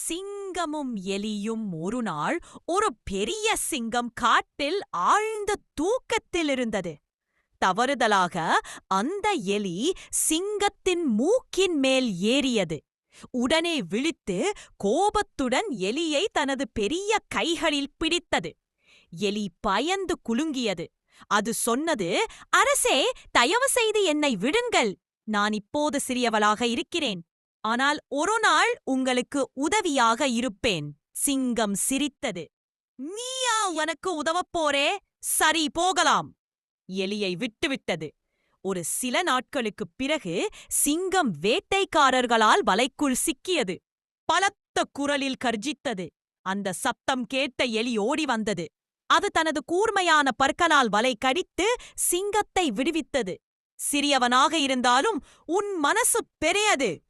சிங்கமும் எலியும் ஒருநாள் ஒரு பெரிய சிங்கம் காட்டில் ஆழ்ந்த தூக்கத்தில் இருந்தது. தவறுதலாக அந்த எலி சிங்கத்தின் மூக்கின் மேல் ஏறியது. உடனே விழித்து கோபத்துடன் எலியை தனது பெரிய கைகளில் பிடித்தது. எலி பயந்து குலுங்கியது. அது சொன்னது, அரசே, தயவு செய்து என்னை விடுங்கள். நான் இப்போது சிறியவளாக இருக்கிறேன். ஆனால் ஒரு நாள் உங்களுக்கு உதவியாக இருப்பேன். சிங்கம் சிரித்தது. நீயா உனக்கு உதவப் போறே? சரி, போகலாம். எலியை விட்டுவிட்டது. ஒரு சில நாட்களுக்குப் பிறகு சிங்கம் வேட்டைக்காரர்களால் வலைக்குள் சிக்கியது. பலத்த குரலில் கர்ஜித்தது. அந்த சத்தம் கேட்ட எலி ஓடி வந்தது. அது தனது கூர்மையான பற்களால் வலை கடித்து சிங்கத்தை விடுவித்தது. சிறியவனாக இருந்தாலும் உன் மனசு பெரியது.